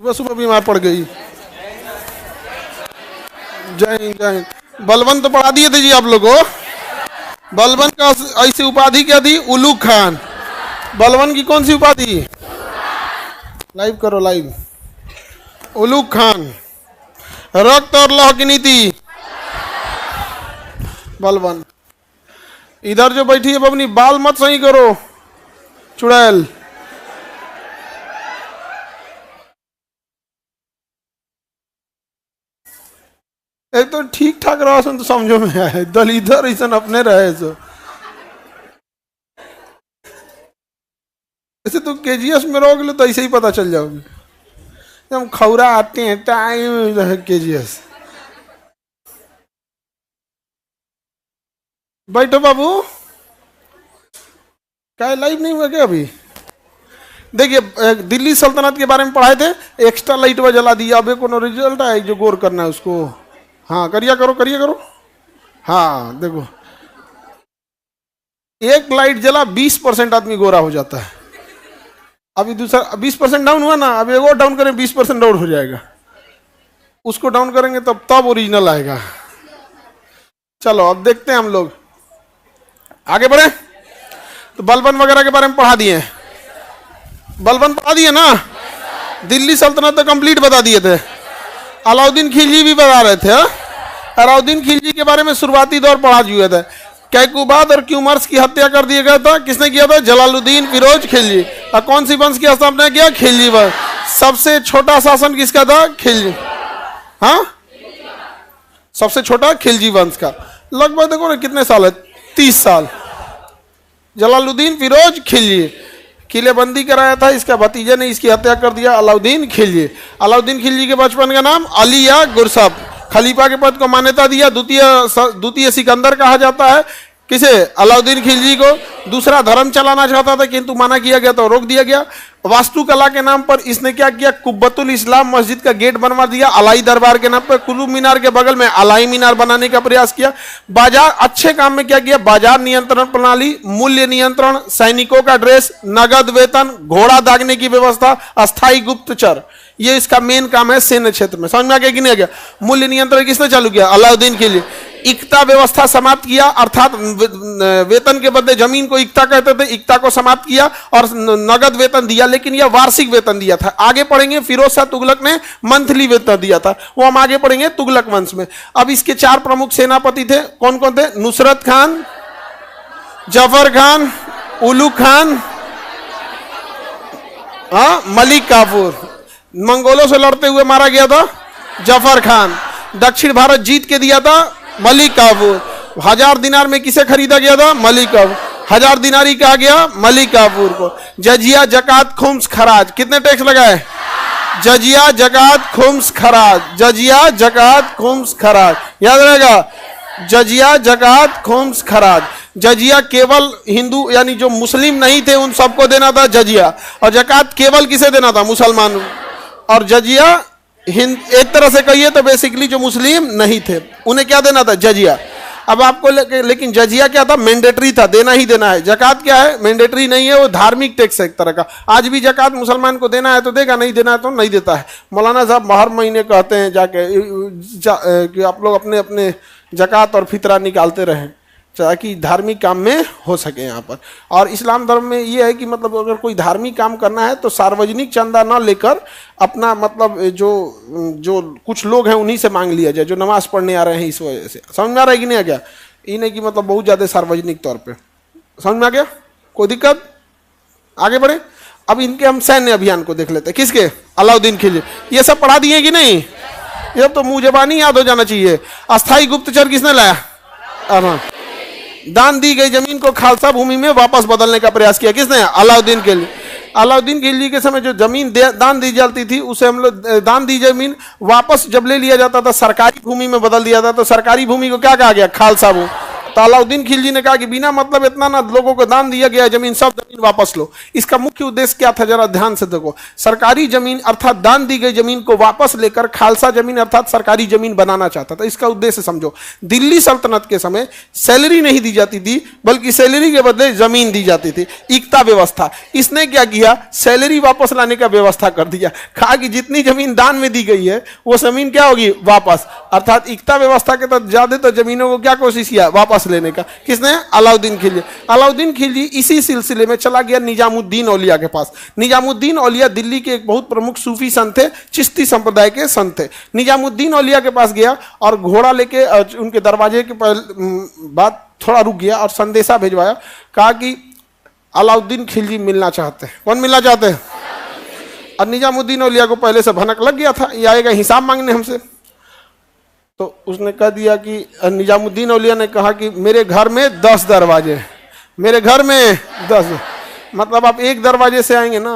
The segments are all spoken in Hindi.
सुबह सुबह बीमार पड़ गई। जय हिंद जय हिंद। बलवंत तो पढ़ा दिए थे जी आप लोगों को। बलवंत का ऐसी उपाधि क्या थी? उलू खान। बलवंत की कौन सी उपाधि? लाइव करो लाइव। उलू खान। रक्त और लौह की नीति बलवंत। इधर जो बैठी है बबनी, बाल मत सही करो चुड़ैल। एक तो ठीक ठाक रहो तो समझो में आए, दलिदर ऐसा अपने रहे सो। ऐसे तो केजीएस में रहोगे तो ऐसे ही पता चल जाओगे। हम खौरा आते हैं टाइम केजीएस। बैठो बाबू। क्या लाइव नहीं हुआ क्या अभी? देखिए दिल्ली सल्तनत के बारे में पढ़ाए थे, एक्स्ट्रा लाइट वह जला दिया। अबे कोनो रिजल्ट आए जो गौर करना है उसको। हाँ करिया करो। हाँ देखो, एक लाइट जला 20% आदमी गोरा हो जाता है। अभी दूसरा 20% डाउन हुआ ना, अभी एक और डाउन करें 20% डाउन हो जाएगा। उसको डाउन करेंगे तब ओरिजिनल आएगा। चलो अब देखते हैं हम लोग आगे बढ़े। तो बलबन वगैरह के बारे में पढ़ा दिए। बलबन पढ़ा दिए ना। दिल्ली सल्तनत तो कंप्लीट बता दिए थे। अलाउद्दीन खिलजी भी बता रहे थे। अलाउद्दीन खिलजी के बारे में शुरुआती दौर पढ़ा दिए थे। कैकुबाद और क्यूमर्स की हत्या कर दिया गया था। किसने किया था? जलालुद्दीन फिरोज खिलजी। और कौन सी वंश की स्थापना किया? खिलजी वंश। सबसे छोटा शासन किसका था? खिलजी। हाँ सबसे छोटा खिलजी वंश का। लगभग देखो ना कितने साल है, 30 साल। जलालुद्दीन फिरोज खिलजी किलेबंदी कराया था। इसका भतीजे ने इसकी हत्या कर दिया, अलाउद्दीन खिलजी। अलाउद्दीन खिलजी के बचपन का नाम अली या गुरसब। खलीफा के पद को मान्यता दिया। द्वितीय सिकंदर कहा जाता है। किसे? अलाउद्दीन खिलजी को। दूसरा धर्म चलाना चाहता था किंतु मना किया गया तो रोक दिया गया। वास्तुकला के नाम पर इसने क्या किया? कुब्बतुल इस्लाम मस्जिद का गेट बनवा दिया। अलाई दरबार के नाम पर कुतुब मीनार के बगल में अलाई मीनार बनाने का प्रयास किया। बाजार अच्छे काम में क्या किया? बाजार नियंत्रण प्रणाली, मूल्य नियंत्रण, सैनिकों का ड्रेस, नगद वेतन, घोड़ा दागने की व्यवस्था, अस्थायी गुप्तचर, ये इसका मेन काम है सैन्य क्षेत्र में। समझ में आ गया कि नहीं आ गया? मूल्य नियंत्रण किसने चालू किया? अलाउद्दीन खिलजी। इक्ता व्यवस्था समाप्त किया, अर्थात वेतन के बदले जमीन को इक्ता कहते थे, इक्ता को समाप्त किया और नगद वेतन दिया, लेकिन यह वार्षिक वेतन दिया था। आगे पढ़ेंगे फिरोज शाह तुगलक ने मंथली वेतन दिया था, वो हम आगे पढ़ेंगे तुगलक वंश में। अब इसके 4 प्रमुख सेनापति थे। कौन कौन थे? नुसरत खान, जफर खान, उलू खान, मलिक काफूर। मंगोलों से लड़ते हुए मारा गया था जफर खान। दक्षिण भारत जीत के दिया था मलिक काफूर। 1000 दिनार में किसे खरीदा गया था? मलिक काफूर। 1000 दिनारी कहा गया मलिक काफूर को। जजिया जकात खुम्स खराज, कितने टैक्स लगाए? जजिया जकात खुम्स खराज। जजिया जकात खुम्स खराज याद रहेगा। जजिया जकात खुम्स खराज। जजिया केवल हिंदू यानी जो मुस्लिम नहीं थे उन सबको देना था जजिया, और जकात केवल किसे देना था? मुसलमान। और जजिया एक तरह से कहिए तो बेसिकली जो मुस्लिम नहीं थे उन्हें क्या देना था? जजिया। अब आपको लेकिन जजिया क्या था? मैंडेटरी था, देना ही देना है। जकात क्या है? मैंडेटरी नहीं है, वो धार्मिक टैक्स है एक तरह का। आज भी जकात मुसलमान को देना है तो देगा, नहीं देना है तो नहीं देता है। मौलाना साहब हर महीने कहते हैं जाके कि आप लोग अपने अपने जकात और फितरा निकालते रहें ताकि धार्मिक काम में हो सके यहाँ पर। और इस्लाम धर्म में ये है कि मतलब अगर कोई धार्मिक काम करना है तो सार्वजनिक चंदा ना लेकर अपना मतलब जो कुछ लोग हैं उन्हीं से मांग लिया जाए जो नमाज पढ़ने आ रहे हैं। इस वजह से समझ में आ रहा है कि नहीं आ गया? ये नहीं कि मतलब बहुत ज़्यादा सार्वजनिक तौर पर। समझ में आ गया? कोई दिक्कत? आगे बढ़े। अब इनके हम सैन्य अभियान को देख लेते हैं। किसके? अलाउद्दीन खिलजी। ये सब पढ़ा दिए कि नहीं? ये तो मुँह ज़बानी याद हो जाना चाहिए। अस्थायी गुप्तचर किसने लाया? दान दी गई जमीन को खालसा भूमि में वापस बदलने का प्रयास किया। किसने? अलाउद्दीन खिलजी। अलाउद्दीन खिलजी के समय जो जमीन दान दी जाती थी उसे हम लोग दान दी जमीन वापस जब ले लिया जाता था सरकारी भूमि में बदल दिया था। तो सरकारी भूमि को क्या कहा गया? खालसा भूमि। तो अलाउद्दीन खिलजी ने कहा कि बिना मतलब इतना ना लोगों को दान दिया गया जमीन, सब जमीन वापस लो। इसका मुख्य उद्देश्य क्या था, जरा ध्यान से देखो। सरकारी जमीन अर्थात दान दी गई जमीन को वापस लेकर खालसा जमीन अर्थात सरकारी जमीन बनाना चाहता था। इसका उद्देश्य समझो। दिल्ली सल्तनत के समय सैलरी नहीं दी जाती थी, बल्कि सैलरी के बदले जमीन दी जाती थी, इकता व्यवस्था। इसने क्या किया, सैलरी वापस लाने का व्यवस्था कर दिया। कहा कि जितनी जमीन दान में दी गई है वो जमीन क्या होगी, वापस। अर्थात इकता व्यवस्था के तहत ज्यादातर जमीनों को क्या कोशिश किया, वापस लेने का। किसने, अलाउद्दीन खिलजी। अलाउद्दीन खिलजी इसी सिलसिले में चला गया निजामुद्दीन औलिया के पास। निजामुद्दीन औलिया दिल्ली के एक बहुत प्रमुख सूफी संत थे, चिश्ती संप्रदाय के संत थे। निजामुद्दीन औलिया के पास गया और घोड़ा लेके उनके दरवाजे के बाद थोड़ा रुक गया और संदेशा भिजवाया। कहा कि अलाउद्दीन खिलजी मिलना चाहते हैं। कौन मिलना चाहते हैं? और निजामुद्दीन औलिया को पहले से भनक लग गया था, ये आएगा हिसाब मांगने हमसे। तो उसने कह दिया कि निजामुद्दीन औलिया ने कहा कि मेरे घर में 10 दरवाजे, मेरे घर में 10, मतलब आप एक दरवाजे से आएंगे ना,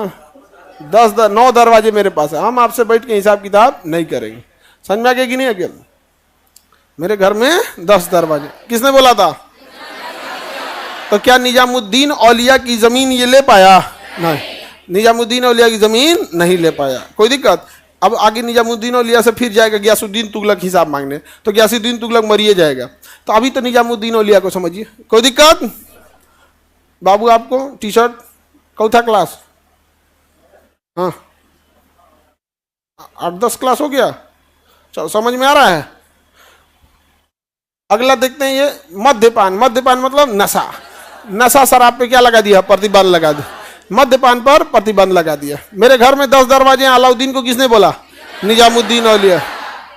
9 दरवाजे मेरे पास है, हम आपसे बैठ के हिसाब किताब नहीं करेंगे। समझ में आ गया कि नहीं? अकेले मेरे घर में 10 दरवाजे। किसने बोला था? तो क्या निजामुद्दीन औलिया की जमीन ये ले पाया? नहीं, निजामुद्दीन औलिया की जमीन नहीं ले पाया। कोई दिक्कत? अब आगे निजामुद्दीन औलिया से फिर जाएगा गयासुद्दीन तुगलक हिसाब मांगने, तो गयासुद्दीन तुगलक मरिए जाएगा। तो अभी तो निजामुद्दीन औलिया को समझिए। कोई दिक्कत? बाबू आपको टी शर्ट चौथा क्लास, हाँ 8-10 क्लास हो गया, चलो समझ में आ रहा है। अगला देखते हैं, ये मद्यपान। मद्यपान मतलब नशा। नशा शराब पे क्या लगा दिया? प्रतिबंध लगा दिया। मद्यपान पर प्रतिबंध लगा दिया। मेरे घर में 10 दरवाजे हैं, अलाउद्दीन को किसने बोला? निजामुद्दीन औलिया।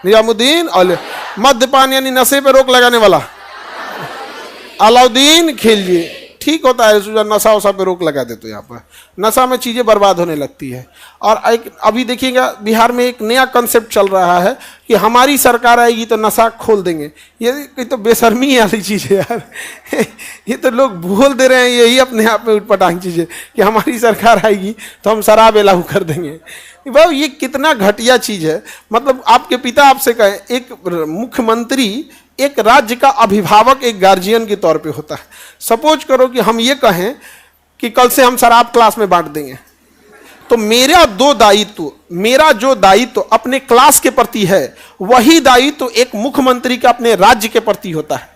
निजामुद्दीन औलिया। मद्यपान यानी नशे पे रोक लगाने वाला अलाउद्दीन खिलजी। ठीक होता है, नशा वशा पे रोक लगा दे तो यहाँ पर नशा में चीजें बर्बाद होने लगती है। और एक अभी देखिएगा बिहार में एक नया कंसेप्ट चल रहा है कि हमारी सरकार आएगी तो नशा खोल देंगे। ये तो बेशर्मी वाली चीज है यार। ये तो लोग बोल दे रहे हैं, यही अपने आप में उठपटांग चीज है कि हमारी सरकार आएगी तो हम शराब लागू कर देंगे। भाई ये कितना घटिया चीज है। मतलब आपके पिता आपसे कहे, एक मुख्यमंत्री एक राज्य का अभिभावक एक गार्जियन के तौर पे होता है। सपोज करो कि हम ये कहें कि कल से हम शराब क्लास में बांट देंगे, तो मेरा जो दायित्व अपने क्लास के प्रति है, वही दायित्व एक मुख्यमंत्री का अपने राज्य के प्रति होता है।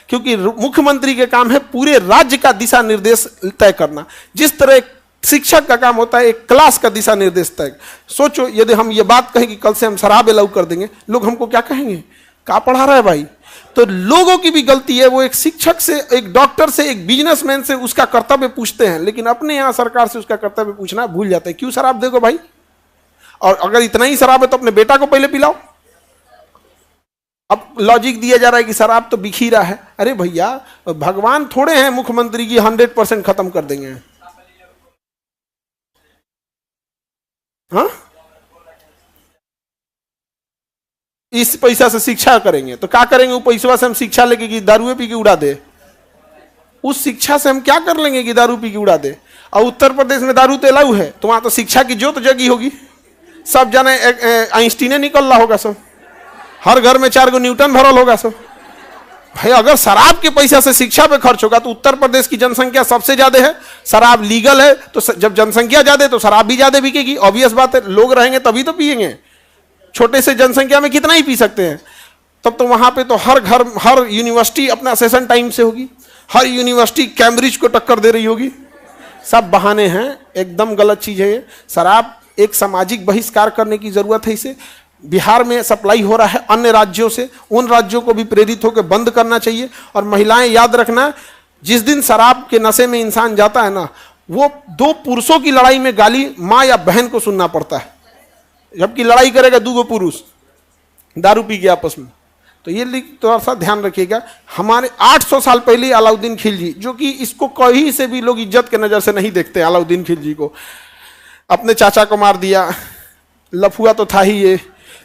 क्योंकि मुख्यमंत्री के काम है पूरे राज्य का दिशा निर्देश तय करना। जिस तरह शिक्षक का काम होता है एक क्लास का दिशा निर्देश तय। सोचो यदि हम ये बात कहें कि कल से हम शराब अलाउ कर देंगे, लोग हमको क्या कहेंगे? क्या पढ़ा रहा है भाई? तो लोगों की भी गलती है। वो एक शिक्षक से, एक डॉक्टर से, एक बिजनेसमैन से उसका कर्तव्य पूछते हैं, लेकिन अपने यहां सरकार से उसका कर्तव्य पूछना भूल जाते हैं। क्यों शराब देखो भाई? और अगर इतना ही शराब है तो अपने बेटा को पहले पिलाओ। अब लॉजिक दिया जा रहा है कि शराब तो बिखी रहा है। अरे भैया, भगवान थोड़े हैं मुख्यमंत्री की 100% खत्म कर देंगे। हाँ, इस पैसा से शिक्षा करेंगे तो क्या करेंगे? वो पैसा से हम शिक्षा लेके कि दारू पी के उड़ा दे? उस शिक्षा से हम क्या कर लेंगे कि दारू पी के उड़ा दे? और उत्तर प्रदेश में दारू तो अलाउ है, तो वहां तो शिक्षा की जोत जगी होगी। सब जाने आइंस्टीने निकल रहा होगा, सब हर घर में 4 न्यूटन भरल होगा सब। भाई अगर शराब के पैसा से शिक्षा पे खर्च होगा तो उत्तर प्रदेश की जनसंख्या सबसे ज्यादा है, शराब लीगल है, तो जब जनसंख्या ज्यादा है तो शराब भी ज्यादा बिकेगी। ऑब्वियस बात है, लोग रहेंगे तभी तो पिएंगे। छोटे से जनसंख्या में कितना ही पी सकते हैं। तब तो वहां पे तो हर घर, हर यूनिवर्सिटी अपना सेशन टाइम से होगी, हर यूनिवर्सिटी कैम्ब्रिज को टक्कर दे रही होगी। सब बहाने हैं, एकदम गलत चीज है ये। शराब एक सामाजिक बहिष्कार करने की जरूरत है। इसे बिहार में सप्लाई हो रहा है अन्य राज्यों से, उन राज्यों को भी प्रेरित होकर बंद करना चाहिए। और महिलाएं याद रखना, जिस दिन शराब के नशे में इंसान जाता है ना, वो 2 पुरुषों की लड़ाई में गाली माँ या बहन को सुनना पड़ता है, जबकि लड़ाई करेगा 2 पुरुष दारू पी के आपस में। तो ये थोड़ा सा ध्यान रखिएगा। हमारे 800 साल पहले अलाउद्दीन खिलजी, जो कि इसको कहीं से भी लोग इज्जत के नजर से नहीं देखते, अलाउद्दीन खिलजी को अपने चाचा को मार दिया, लफुआ तो था ही ये,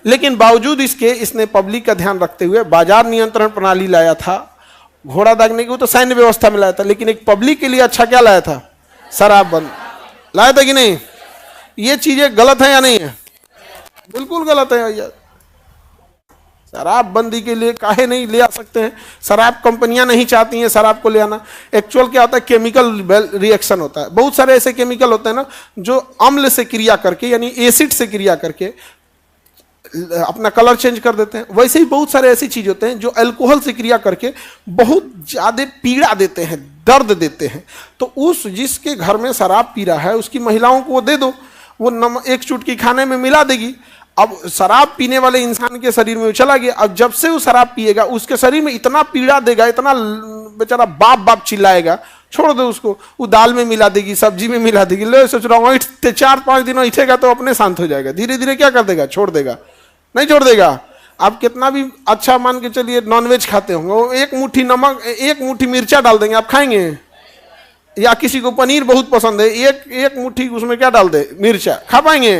लेकिन बावजूद इसके इसने पब्लिक का ध्यान रखते हुए बाजार नियंत्रण प्रणाली लाया था। घोड़ा दागने की तो सैन्य व्यवस्था में लाया था, लेकिन एक पब्लिक के लिए अच्छा क्या लाया था? शराब बंद लाया था कि नहीं? ये चीजें गलत है या नहीं है? बिल्कुल गलत है भैया। शराबबंदी के लिए काहे नहीं ले आ सकते हैं? शराब कंपनियां नहीं चाहती हैं शराब को ले आना। एक्चुअल क्या होता है, केमिकल रिएक्शन होता है। बहुत सारे ऐसे केमिकल होते हैं ना जो अम्ल से क्रिया करके यानी एसिड से क्रिया करके अपना कलर चेंज कर देते हैं। वैसे ही बहुत सारे ऐसी चीज होते हैं जो अल्कोहल से क्रिया करके बहुत ज्यादा पीड़ा देते हैं, दर्द देते हैं। तो उस जिसके घर में शराब पी रहा है उसकी महिलाओं को वो दे दो, वो नमक एक चुटकी खाने में मिला देगी। अब शराब पीने वाले इंसान के शरीर में चला गया। अब जब से वो शराब पिएगा उसके शरीर में इतना पीड़ा देगा, इतना बेचारा बाप बाप चिल्लाएगा, छोड़ दो उसको। वो दाल में मिला देगी, सब्जी में मिला देगी। ले सोच रहा हूँ 4-5 दिन इठेगा तो अपने शांत हो जाएगा। धीरे धीरे क्या कर देगा, छोड़ देगा। नहीं छोड़ देगा। आप कितना भी अच्छा मान के चलिए नॉनवेज खाते होंगे, वो एक मुट्ठी नमक, एक मुट्ठी मिर्चा डाल देंगे, आप खाएंगे? या किसी को पनीर बहुत पसंद है, एक मुट्ठी उसमें क्या डाल दे, मिर्चा, खा पाएंगे?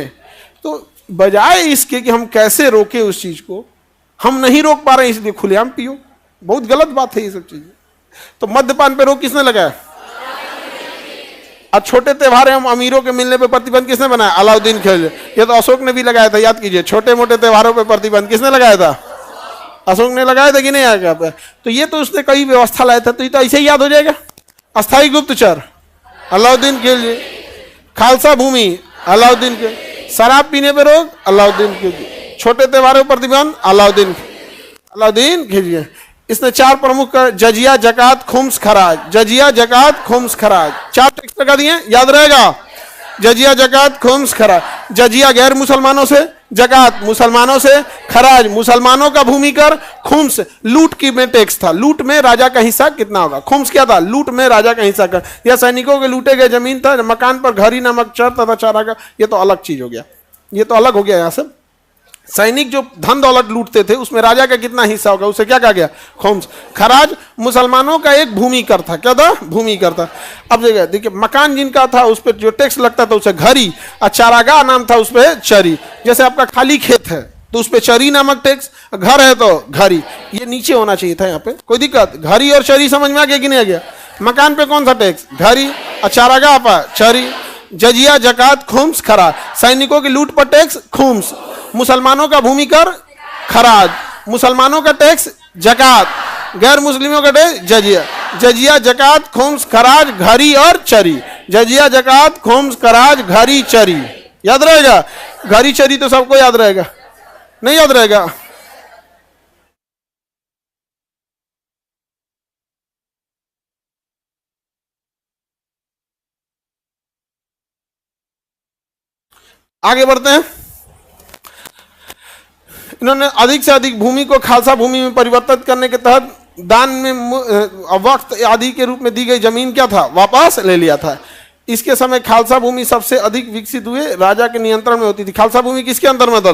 तो बजाय इसके कि हम कैसे रोके उस चीज को, हम नहीं रोक पा रहे हैं इसलिए खुलेआम पियो। बहुत गलत बात है ये सब चीजें। तो मद्यपान पे रोक किसने लगाया? और छोटे त्योहार हम अमीरों के मिलने पे प्रतिबंध किसने बनाया? अलाउद्दीन खिलजी। ये तो अशोक ने भी लगाया था, याद कीजिए। छोटे मोटे त्योहारों पे प्रतिबंध किसने लगाया था? अशोक ने लगाया था कि नहीं आया? तो ये तो उसने कई व्यवस्था लाया था। तो ये तो ऐसे ही याद हो जाएगा। अस्थायी गुप्तचर अलाउद्दीन खिलजी, खालसा भूमि अलाउद्दीन खिलजी, शराब पीने पे रोक अलाउद्दीन खिलजी, छोटे त्योहारों पर प्रतिबंध अलाउद्दीन खिलजी। इसने 4 प्रमुख जजिया, जकात, खुम्स, खराज। जजिया, जकात, खुम्स, खराज, 4 टैक्स लगा दिए, याद रहेगा। जजिया, जकात, खुम्स, खराज। जजिया गैर मुसलमानों से, जकात मुसलमानों से, खराज मुसलमानों का भूमि कर, खुम्स लूट की में टैक्स था। लूट में राजा का हिस्सा कितना होगा? खुम्स क्या था? लूट में राजा का हिस्सा कर। यह सैनिकों के लूटे गए जमीन था, मकान पर घरी नमक चर तथा चारा का। ये तो अलग चीज हो गया, ये तो अलग हो गया। यहाँ से सैनिक जो धन दौलत लूटते थे उसमें राजा का कितना हिस्सा होगा, उसे क्या कहा गया? खुम्स। खराज मुसलमानों का एक भूमि कर था। क्या था? भूमि कर था। अब देखिए मकान जिनका था उस पर जो टैक्स लगता था उसे घरी, और चारागाह नाम था उस पर चरी। जैसे आपका खाली खेत है तो उस पर चरी नामक टैक्स, घर है तो घरी। ये नीचे होना चाहिए था, यहाँ पे कोई दिक्कत? घरी और चरी समझ में आ गया कि नहीं आ गया? मकान पे कौन सा टैक्स? घरी, और चारागाह पर चरी। जजिया, जकात, खुम्स, खराज। सैनिकों की लूट पर टैक्स खुम्स, मुसलमानों का भूमि कर खराज, मुसलमानों का टैक्स जकात, गैर मुस्लिमों का टैक्स जजिया। जजिया, जकात, खुम्स, खराज, घरी और चरी। जजिया, जकात, खुम्स, खराज, घरी, चरी। याद रहेगा? घरी चरी तो सबको याद रहेगा, नहीं याद रहेगा? आगे बढ़ते हैं। इन्होंने अधिक से अधिक भूमि को खालसा भूमि में परिवर्तित करने के तहत दान में वक्त आदि के रूप में दी गई जमीन क्या था? वापस ले लिया था। इसके समय खालसा भूमि सबसे अधिक विकसित हुए, राजा के नियंत्रण में होती थी। खालसा भूमि किसके अंदर में था?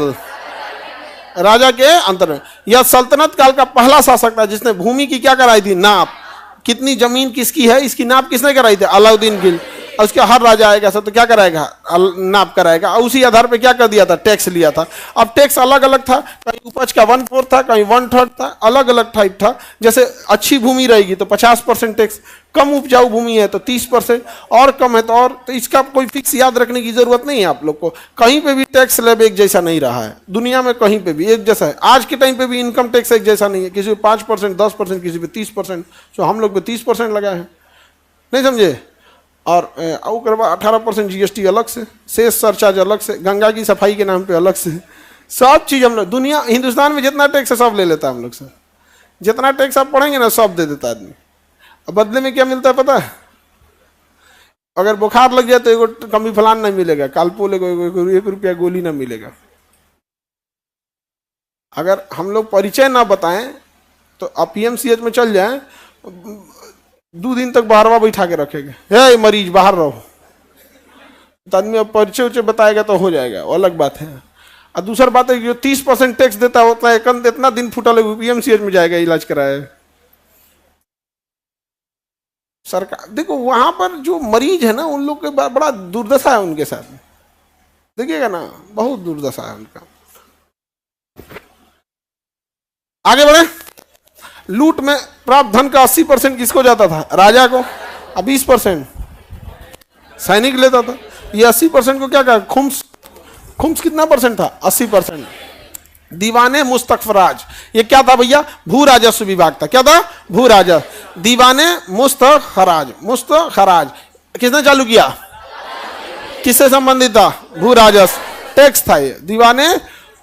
राजा के अंदर में। यह सल्तनत काल का पहला शासक था जिसने भूमि की क्या कराई थी? नाप। कितनी जमीन किसकी है इसकी नाप किसने कराई थी? अलाउद्दीन खिलजी। और उसके हर राजा आएगा सब तो क्या कराएगा? नाप कराएगा। और उसी आधार पे क्या कर दिया था? टैक्स लिया था। अब टैक्स अलग अलग था, कहीं उपज का 1/4 था, कहीं 1/3 था, अलग अलग टाइप था। जैसे अच्छी भूमि रहेगी तो 50% टैक्स, कम उपजाऊ भूमि है तो 30%, और कम है तो और। तो इसका कोई फिक्स याद रखने की जरूरत नहीं है आप लोग को। कहीं पे भी टैक्स स्लैब एक जैसा नहीं रहा है दुनिया में, कहीं पे भी एक जैसा है। आज के टाइम पे भी इनकम टैक्स एक जैसा नहीं है, किसी पे 5%, 10%, किसी पे 30%। तो हम लोग पे 30% लगा है, नहीं समझे? और 18% जीएसटी अलग से, शेष सरचार्ज अलग से, गंगा की सफाई के नाम पे अलग से, सब चीज हम लोग, दुनिया हिंदुस्तान में जितना टैक्स है सब ले लेता है हम लोग से। जितना टैक्स आप पढ़ेंगे ना सब दे देता आदमी। अब बदले में क्या मिलता है पता है? अगर बुखार लग जाए तो एगो कमी फलान नहीं मिलेगा, कालपोल को 1 रुपया गोली ना मिलेगा। अगर हम लोग परिचय ना बताएं तो आप पीएमसीएच में चल जाएं, 2 दिन तक बाहरवा बैठा के रखेंगे, हे मरीज बाहर रहो। तो आदमी अब परिचय उचय बताएगा तो हो जाएगा, वो अलग बात है। और दूसरा बात है जो 30% टैक्स देता होता है, इतना दिन फुटल पीएमसीएच में जाएगा इलाज कराए। सरकार देखो वहां पर जो मरीज है ना उन लोग के बड़ा दुर्दशा है उनके साथ, देखिएगा ना, बहुत दुर्दशा है उनका। आगे बढ़े। लूट में प्राप्त धन का 80% किसको जाता था? राजा को। अब 20% सैनिक लेता था। ये 80% को क्या कहा? खुम्स। खुम्स कितना परसेंट था? 80%। दीवाने मुस्तखराज, ये क्या था भैया? भू राजस्व विभाग था। क्या था? भू राजस्व। दीवाने मुस्तखराज, मुस्तखराज किसने चालू किया? किससे संबंधित था? भू राजस्व, टैक्स था ये, दीवाने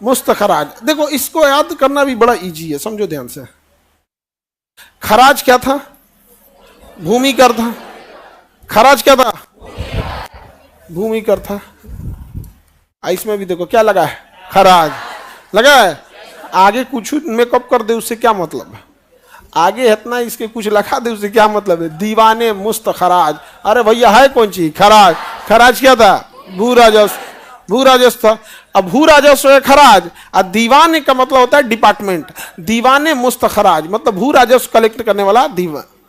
मुस्तखराज। देखो इसको याद करना भी बड़ा इजी है, समझो ध्यान से। खराज क्या था? भूमि कर था। खराज क्या था? भूमि कर था। इसमें भी देखो क्या लगा है? खराज लगा है। आगे कुछ मेकअप कर दे उससे क्या मतलब है? आगे इतना इसके कुछ लगा दे उससे क्या मतलब है? दीवाने मुस्तखराज, अरे भैया है कौन चीज? खराज। खराज क्या था? भू राजस्व, भू राजस्व था। अब भू राजस्व है खराज, और दीवाने का मतलब होता है डिपार्टमेंट। दीवाने मुस्तखराज मतलब भू राजस्व कलेक्ट करने वाला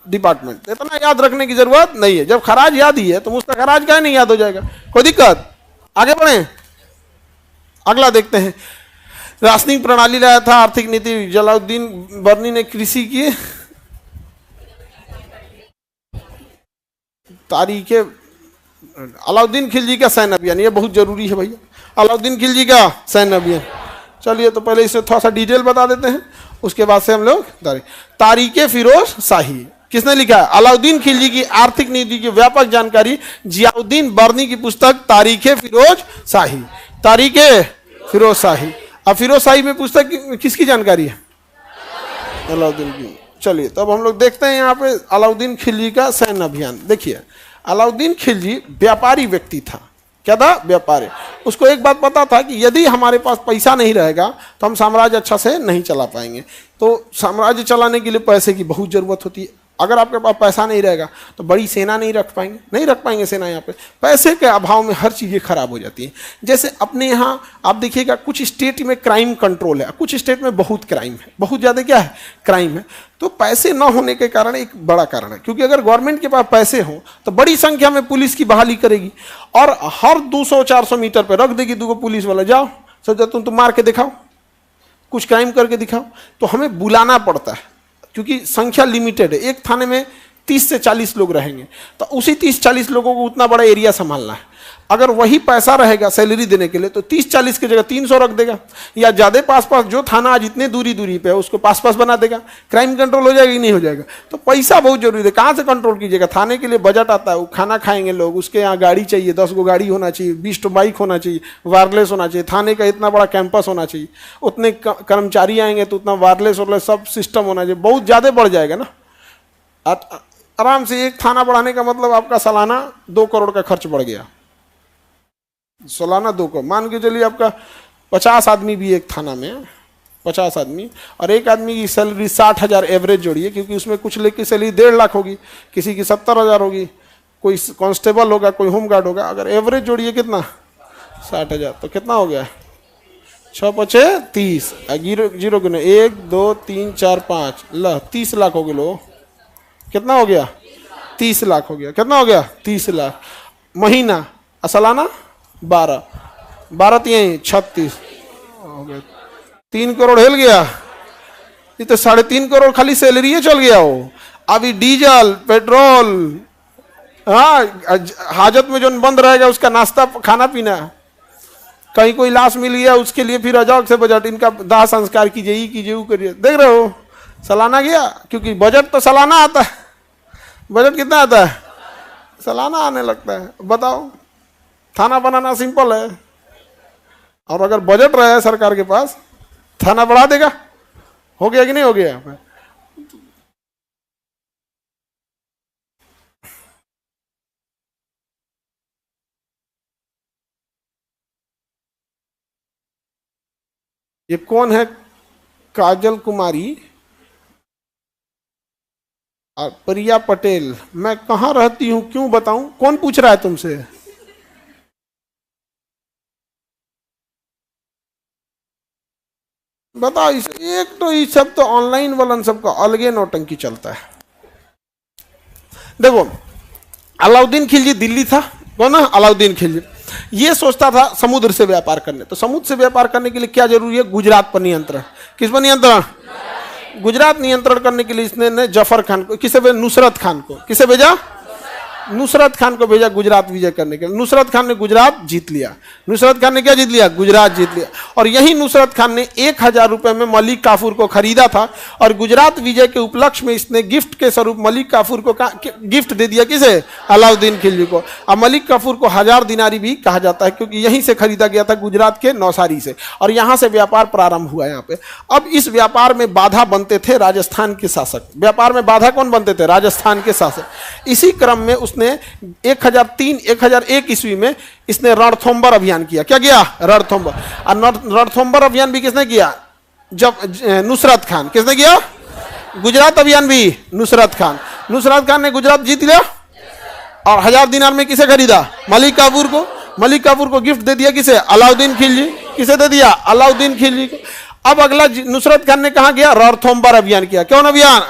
डिपार्टमेंट। इतना याद रखने की जरूरत नहीं है। जब खराज याद ही है तो मुस्तखराज क्या नहीं याद हो जाएगा? कोई दिक्कत? आगे बढ़े, अगला देखते हैं। राशनिंग प्रणाली लाया था, आर्थिक नीति जलालुद्दीन बर्नी ने कृषि की तारीखें। अलाउद्दीन खिलजी का सैन्य अभियान, ये बहुत जरूरी है भैया। अलाउद्दीन खिलजी का सैन्य अभियान, चलिए तो पहले इसे थोड़ा सा डिटेल बता देते हैं, उसके बाद से हम लोग तारीखे फिरोज शाही किसने लिखा है? अलाउद्दीन खिलजी की आर्थिक नीति की व्यापक जानकारी जियाउद्दीन बर्नी की पुस्तक तारीखे फिरोज शाही। तारीखे फिरोज शाही। अब फिरोज शाही में पुस्तक किसकी जानकारी है? अलाउद्दीन की। चलिए तो अब हम लोग देखते हैं यहाँ पे अलाउद्दीन खिलजी का सैन्य अभियान। देखिए अलाउद्दीन खिलजी व्यापारी व्यक्ति था। क्या था? व्यापारी। उसको एक बात पता था कि यदि हमारे पास पैसा नहीं रहेगा तो हम साम्राज्य अच्छा से नहीं चला पाएंगे। तो साम्राज्य चलाने के लिए पैसे की बहुत जरूरत होती है। अगर आपके पास पैसा नहीं रहेगा तो बड़ी सेना नहीं रख पाएंगे सेना। यहाँ पे पैसे के अभाव में हर चीज़ें खराब हो जाती हैं। जैसे अपने यहाँ आप देखिएगा कुछ स्टेट में क्राइम कंट्रोल है, कुछ स्टेट में बहुत क्राइम है, बहुत ज़्यादा क्या है? क्राइम है। तो पैसे न होने के कारण एक बड़ा कारण है, क्योंकि अगर गवर्नमेंट के पास पैसे हो तो बड़ी संख्या में पुलिस की बहाली करेगी और हर 200-400 मीटर पर रख देगी 2 पुलिस वाला, जाओ सोचा तुम मार के दिखाओ, कुछ क्राइम करके दिखाओ। तो हमें बुलाना पड़ता है क्योंकि संख्या लिमिटेड है। एक थाने में 30 से 40 लोग रहेंगे, तो उसी 30-40 लोगों को उतना बड़ा एरिया संभालना है। अगर वही पैसा रहेगा सैलरी देने के लिए तो 30-40 की जगह 300 रख देगा, या ज़्यादा पास जो थाना आज इतने दूरी पे है उसको पास बना देगा। क्राइम कंट्रोल हो जाएगा कि नहीं हो जाएगा? तो पैसा बहुत जरूरी है। कहाँ से कंट्रोल कीजिएगा? थाने के लिए बजट आता है, वो खाना खाएंगे लोग, उसके यहाँ गाड़ी चाहिए, 10 गो गाड़ी होना चाहिए, 20 बाइक होना चाहिए, वायरलेस होना चाहिए, थाने का इतना बड़ा कैंपस होना चाहिए, उतने कर्मचारी आएंगे तो उतना वायरलेस सब सिस्टम होना चाहिए। बहुत ज़्यादा बढ़ जाएगा ना। आराम से एक थाना बढ़ाने का मतलब आपका सालाना 2 करोड़ का खर्च बढ़ गया। सालाना 2 करोड़, मान के चलिए आपका 50 आदमी भी एक थाना में, 50 आदमी, और एक आदमी की सैलरी 60,000 एवरेज जोड़िए, क्योंकि उसमें कुछ लेकर सैलरी 1.5 लाख होगी, किसी की 70,000 होगी, कोई कांस्टेबल होगा, कोई होमगार्ड होगा। अगर एवरेज जोड़िए कितना? 60,000। तो कितना हो गया? 6×5 = 30। जीरो गुने 1 2 3 4 5 30 लाख हो गए। लो कितना हो गया? 30 लाख हो गया। कितना हो गया? 30 लाख। महीना सालाना 12 3 36 हो गया। 3 करोड़ हिल गया। ये तो 3.5 करोड़ खाली सैलरी है चल गया हो। अभी डीजल पेट्रोल, हाँ हाजत में जो बंद रहेगा उसका नाश्ता खाना पीना, कहीं कोई लाश मिल गया उसके लिए फिर अजाक से बजट, इनका दाह संस्कार कीजिए वो करिए। देख रहे हो सालाना गया, क्योंकि बजट तो सालाना आता है। बजट कितना आता है? सालाना आने लगता है। बताओ, थाना बनाना सिंपल है, और अगर बजट रहे सरकार के पास थाना बढ़ा देगा। हो गया कि नहीं हो गया? ये कौन है? काजल कुमारी और प्रिया पटेल। मैं कहाँ रहती हूँ क्यों बताऊं? कौन पूछ रहा है तुमसे? बताओ। एक तो ये सब तो ऑनलाइन वालन सबका अलगे नौटंकी चलता है। देखो अलाउद्दीन खिलजी दिल्ली था, कौन ना? अलाउद्दीन खिलजी। ये सोचता था समुद्र से व्यापार करने। तो समुद्र से व्यापार करने के लिए क्या जरूरी है? गुजरात पर नियंत्रण। किस पर नियंत्रण? गुजरात नियंत्रण करने के लिए इसने जफर खान को, किसे भेजा? नुसरत खान को। किसे भेजा? नुसरत खान को भेजा गुजरात विजय करने के लिए। नुसरत खान ने गुजरात जीत लिया। नुसरत खान ने क्या जीत लिया? गुजरात जीत लिया। और यही नुसरत खान ने 1000 रुपए में मलिक काफूर को खरीदा था और गुजरात विजय के उपलक्ष्य में इसने गिफ्ट के स्वरूप मलिक काफूर को गिफ्ट दे दिया। किसे? अलाउद्दीन खिलजी को। अब मलिक काफूर को 1000 दिनारी भी कहा जाता है क्योंकि यहीं से खरीदा गया था, गुजरात के नौसारी से, और यहां से व्यापार प्रारंभ हुआ यहाँ पे। अब इस व्यापार में बाधा बनते थे राजस्थान के शासक। व्यापार में बाधा कौन बनते थे? राजस्थान के शासक। इसी क्रम में उसने 1001 ईस्वी में इसने रणथंभौर अभियान किया। क्या किया? रणथंभौर। और रणथंभौर अभियान भी किसने किया? जब नुसरत खान। किसने किया? गुजरात अभियान भी नुसरत खान। नुसरत खान ने गुजरात जीत लिया और 1000 दिनार में किसे खरीदा? मलिक काफूर को। मलिक काफूर को गिफ्ट दे दिया। किसे? अलाउद्दीन खिलजी। किसे दे दिया? अलाउद्दीन खिलजी को। अब अगला नुसरत खान ने कहा गया? रणथंभौर अभियान किया। कौन अभियान?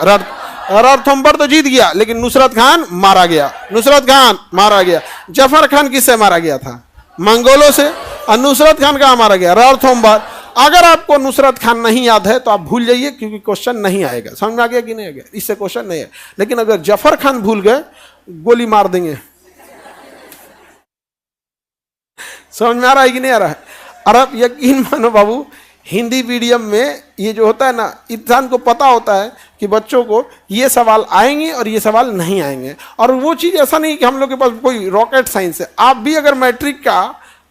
रणथंभौर तो जीत गया लेकिन नुसरत खान मारा गया। नुसरत खान मारा गया। जफर खान किससे मारा गया था? मंगोलों से। और नुसरत खान कहां मारा गया? रणथंभौर। अगर आपको नुसरत खान नहीं याद है तो आप भूल जाइए क्योंकि क्वेश्चन नहीं आएगा। समझ में आ गया कि नहीं आ गया? इससे क्वेश्चन नहीं है। लेकिन अगर जफर खान भूल गए, गोली मार देंगे। समझ में आ रहा है कि नहीं आ रहा है? और आप यकीन मानो बाबू, हिंदी मीडियम में ये जो होता है ना, इंसान को पता होता है कि बच्चों को ये सवाल आएंगे और ये सवाल नहीं आएंगे। और वो चीज़ ऐसा नहीं कि हम लोग के पास कोई रॉकेट साइंस है। आप भी अगर मैट्रिक का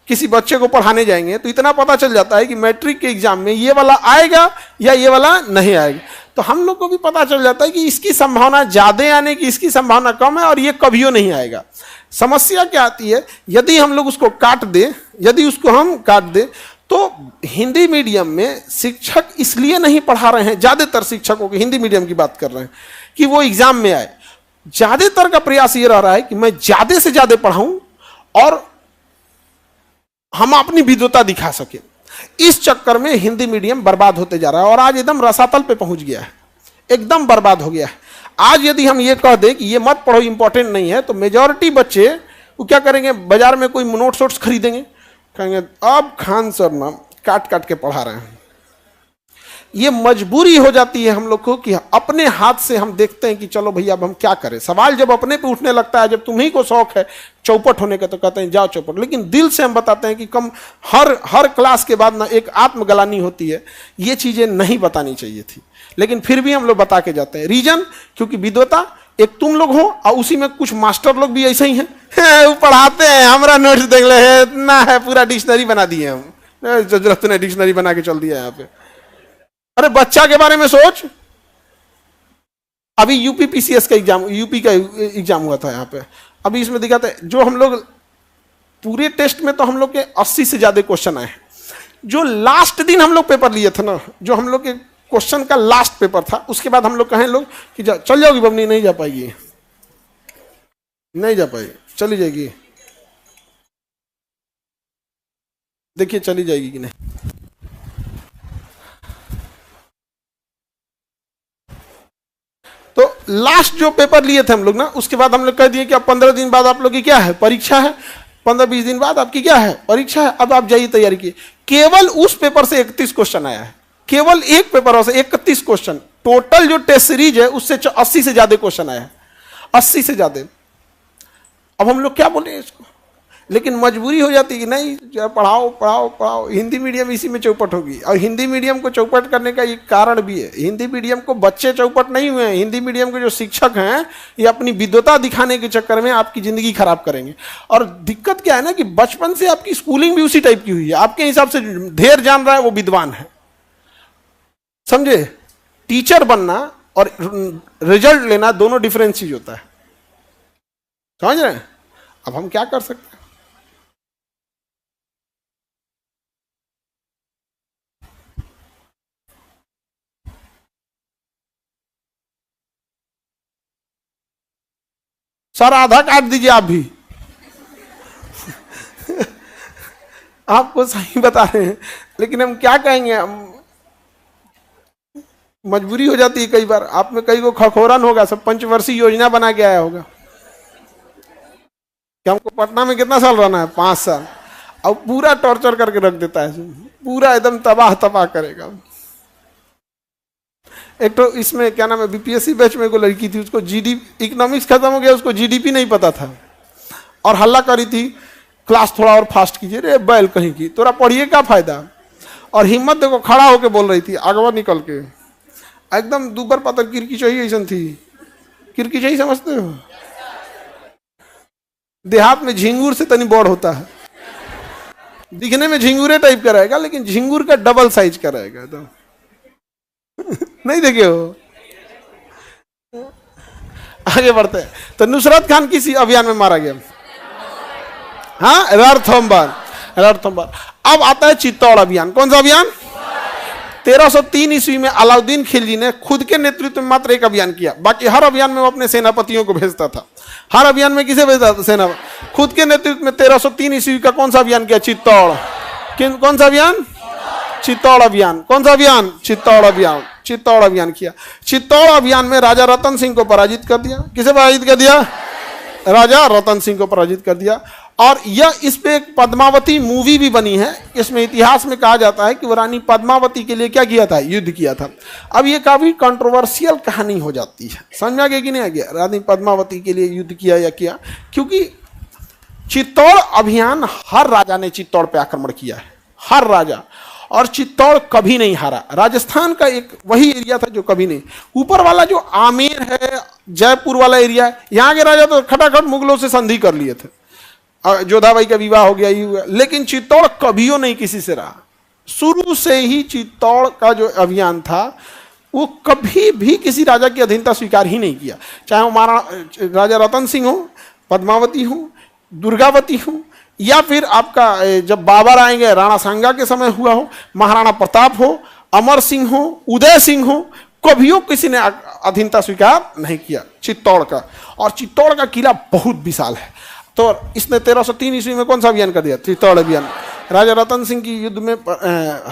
किसी बच्चे को पढ़ाने जाएंगे तो इतना पता चल जाता है कि मैट्रिक के एग्जाम में ये वाला आएगा या ये वाला नहीं आएगा। तो हम लोग को भी पता चल जाता है कि इसकी संभावना ज़्यादा आने की, इसकी संभावना कम है और ये कभियो नहीं आएगा। समस्या क्या आती है? यदि हम लोग उसको काट दें, यदि उसको हम काट दें, तो हिंदी मीडियम में शिक्षक इसलिए नहीं पढ़ा रहे हैं, ज्यादातर शिक्षकों को, हिंदी मीडियम की बात कर रहे हैं, कि वो एग्जाम में आए। ज्यादातर का प्रयास ये रह रहा है कि मैं ज्यादा से ज्यादा पढ़ाऊं और हम अपनी विद्वता दिखा सके। इस चक्कर में हिंदी मीडियम बर्बाद होते जा रहा है और आज एकदम रसातल पे पहुंच गया है, एकदम बर्बाद हो गया है। आज यदि हम ये कह दें कि ये मत पढ़ो, इंपॉर्टेंट नहीं है, तो मेजॉरिटी बच्चे वो क्या करेंगे? बाजार में कोई नोट्स वोट्स खरीदेंगे, कहेंगे अब खान सर ना काट काट के पढ़ा रहे हैं। ये मजबूरी हो जाती है हम लोग को कि अपने हाथ से हम देखते हैं कि चलो भैया अब हम क्या करें। सवाल जब अपने पे उठने लगता है, जब तुम्ही को शौक है चौपट होने का, तो कहते हैं जाओ चौपट। लेकिन दिल से हम बताते हैं कि कम हर क्लास के बाद ना एक आत्मग्लानि होती है। ये चीजें नहीं बतानी चाहिए थी, लेकिन फिर भी हम लोग बता के जाते हैं। रीजन, क्योंकि विद्वता एक तुम लोग हो और उसी में कुछ मास्टर लोग भी ऐसे ही हैं, वो पढ़ाते हैं, हमारा नोट्स देख ले है, इतना है, पूरा डिक्शनरी बना दिए हम। जरूरत ने डिक्शनरी बना के चल दिया यहाँ पे। अरे बच्चा के बारे में सोच। अभी यूपी पीसीएस का एग्जाम, यूपी का एग्जाम हुआ था यहाँ पे। अभी इसमें दिखाते हैं, जो हम लोग पूरे टेस्ट में तो हम लोग के 80 से ज्यादा क्वेश्चन आए। जो लास्ट दिन हम लोग पेपर लिए थे ना, जो हम लोग के क्वेश्चन का लास्ट पेपर था, उसके बाद हम लोग कहें लोग कि चल जाओगी बबनी, नहीं जा पाएगी, नहीं जा पाएगी, चली जाएगी, देखिए चली जाएगी कि नहीं। तो लास्ट जो पेपर लिए थे हम लोग ना, उसके बाद हम लोग कह दिए कि अब 15 दिन बाद आप लोग की क्या है? परीक्षा है। 15-20 दिन बाद आपकी क्या है? परीक्षा है। अब आप जाइए तैयारी कीजिए। केवल उस पेपर से 31 क्वेश्चन आया है, केवल एक पेपर से 31 क्वेश्चन। टोटल जो टेस्ट सीरीज है उससे 80 से ज्यादा क्वेश्चन आया है, 80 से ज्यादा। अब हम लोग क्या बोले इसको? लेकिन मजबूरी हो जाती है कि नहीं, पढ़ाओ पढ़ाओ पढ़ाओ। हिंदी मीडियम इसी में चौपट होगी। और हिंदी मीडियम को चौपट करने का एक कारण भी है। हिंदी मीडियम को बच्चे चौपट नहीं हुए हैं, हिंदी मीडियम के जो शिक्षक हैं ये अपनी विद्वता दिखाने के चक्कर में आपकी जिंदगी खराब करेंगे। और दिक्कत क्या है ना कि बचपन से आपकी स्कूलिंग भी उसी टाइप की हुई है। आपके हिसाब से ढेर जान रहा है वो विद्वान है, समझे? टीचर बनना और रिजल्ट लेना दोनों डिफरेंट चीज होता है, समझ रहे हैं? अब हम क्या कर सकते हैं? सर आधा काट दीजिए आप भी। आपको सही बता रहे हैं, लेकिन हम क्या कहेंगे? हम मजबूरी हो जाती है कई बार। आप में कई को खखोरन होगा, सब पंचवर्षीय योजना बना के आया होगा कि हमको पटना में कितना साल रहना है? 5 साल। और पूरा टॉर्चर करके रख देता है, पूरा एकदम तबाह तबाह करेगा। एक तो इसमें क्या नाम है, बीपीएससी बैच में को लड़की थी, उसको जीडी इकोनॉमिक्स खत्म हो गया, उसको जीडीपी नहीं पता था और हल्ला करी थी क्लास थोड़ा और फास्ट कीजिए। रे बैल कहीं की, तोरा पढ़िए क्या फायदा। और हिम्मत देखो, खड़ा होके बोल रही थी आगवा निकल के, एकदम दूबर पतर किरकी चाहिए ऐसा थी। किरकी चाहिए समझते हो, देहात में झिंगूर से तनी बड़ होता है, दिखने में झिंगूरे टाइप का रहेगा लेकिन झिंगूर का डबल साइज का रहेगा एकदम। नहीं देखे हो। आगे बढ़ते हैं। तो नुसरत खान किसी अभियान में मारा गया, हाँ रणथंबर। अब आता है चित्तौड़ अभियान। कौन सा अभियान? 1303 ईस्वी में अलाउद्दीन खिलजी ने खुद के नेतृत्व में मात्र एक अभियान किया, बाकी हर अभियान में वो अपने सेनापतियों को भेजता था। हर अभियान में किसे भेजता था? सेना। खुद के नेतृत्व में 1303 ईस्वी का कौन सा अभियान किया? चित्तौड़। कौन सा अभियान? चित्तौड़ अभियान। कौन सा अभियान? चित्तौड़ अभियान। चित्तौड़ अभियान किया। चित्तौड़ अभियान में राजा रतन सिंह को पराजित कर दिया। किसे पराजित कर दिया? राजा रतन सिंह को पराजित कर दिया। और यह इस पे एक पद्मावती मूवी भी बनी है। इसमें इतिहास में कहा जाता है कि वो रानी पद्मावती के लिए क्या किया था? युद्ध किया था। अब ये काफी कंट्रोवर्शियल कहानी हो जाती है, समझ में आ गया कि नहीं आ गया? रानी पद्मावती के लिए युद्ध किया या किया, क्योंकि चित्तौड़ अभियान हर राजा ने चित्तौड़ पे आक्रमण किया है, हर राजा, और चित्तौड़ कभी नहीं हारा। राजस्थान का एक वही एरिया था जो कभी नहीं, ऊपर वाला जो आमेर है, जयपुर वाला एरिया है, यहाँ के राजा तो खटाखट मुगलों से संधि कर लिए थे, जोधाबाई का विवाह हो गया, ये हुआ, लेकिन चित्तौड़ कभियो नहीं किसी से रहा। शुरू से ही चित्तौड़ का जो अभियान था वो कभी भी किसी राजा की अधीनता स्वीकार ही नहीं किया, चाहे वो महाराणा राजा रतन सिंह हो, पद्मावती हो, दुर्गावती हो, या फिर आपका जब बाबर आएंगे राणा सांगा के समय हुआ हो, महाराणा प्रताप हो, अमर सिंह हो, उदय सिंह हो, कभियो किसी ने अधीनता स्वीकार नहीं किया चित्तौड़ का। और चित्तौड़ का किला बहुत विशाल है। तो इसने 1303 ईस्वी में कौन सा अभियान कर दिया? चित्तौड़ अभियान। राजा रतन सिंह की युद्ध में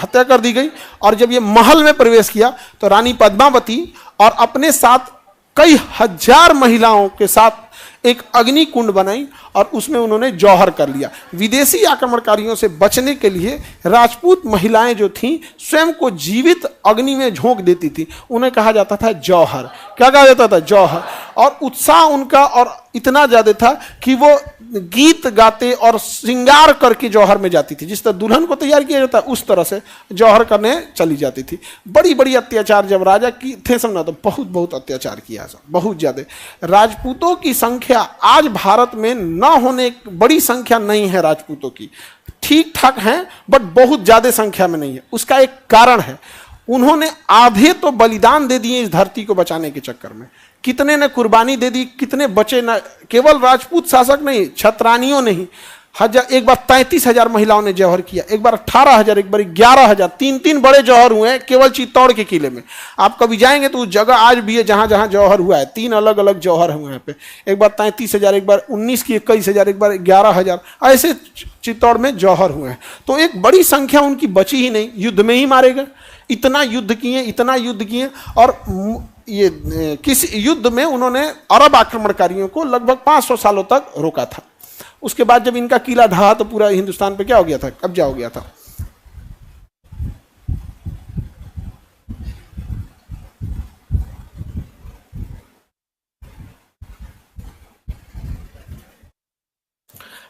हत्या कर दी गई। और जब ये महल में प्रवेश किया तो रानी पद्मावती और अपने साथ कई हजार महिलाओं के साथ एक अग्नि कुंड बनाई और उसमें उन्होंने जौहर कर लिया। विदेशी आक्रमणकारियों से बचने के लिए राजपूत महिलाएं जो थीं स्वयं को जीवित अग्नि में झोंक देती थी, उन्हें कहा जाता था जौहर। क्या कहा जाता था? जौहर। और उत्साह उनका और इतना ज्यादा था कि वो गीत गाते और श्रृंगार करके जौहर में जाती थी। जिस तरह दुल्हन को तैयार किया जाता है उस तरह से जौहर करने चली जाती थी। बड़ी बड़ी अत्याचार जब राजा की थे समझना, तो बहुत बहुत अत्याचार किया, बहुत ज्यादा। राजपूतों की संख्या आज भारत में न होने, बड़ी संख्या नहीं है राजपूतों की, ठीक ठाक है बट बहुत ज्यादा संख्या में नहीं है। उसका एक कारण है, उन्होंने आधे तो बलिदान दे दिए इस धरती को बचाने के चक्कर में। कितने ने कुर्बानी दे दी, कितने बचे ना। केवल राजपूत शासक नहीं, छत्रानियों ने ही एक बार 33,000 महिलाओं ने जौहर किया, एक बार 18,000, एक बार 11,000, 3-3 बड़े जौहर हुए हैं केवल चित्तौड़ के किले में। आप कभी जाएंगे तो उस जगह आज भी है जहां जहां जौहर हुआ है, 3 अलग अलग जौहर हुए हैं पे। एक बार 33,000, एक बार 19 की 21,000, एक बार 11,000, ऐसे चित्तौड़ में जौहर हुए हैं। तो एक बड़ी संख्या उनकी बची ही नहीं, युद्ध में ही मारे गए। इतना युद्ध किए, इतना युद्ध किए, और ये किस युद्ध में उन्होंने अरब आक्रमणकारियों को लगभग 500 सालों तक रोका था। उसके बाद जब इनका किला ढहा तो पूरा हिंदुस्तान पे क्या हो गया था? कब्जा हो गया था।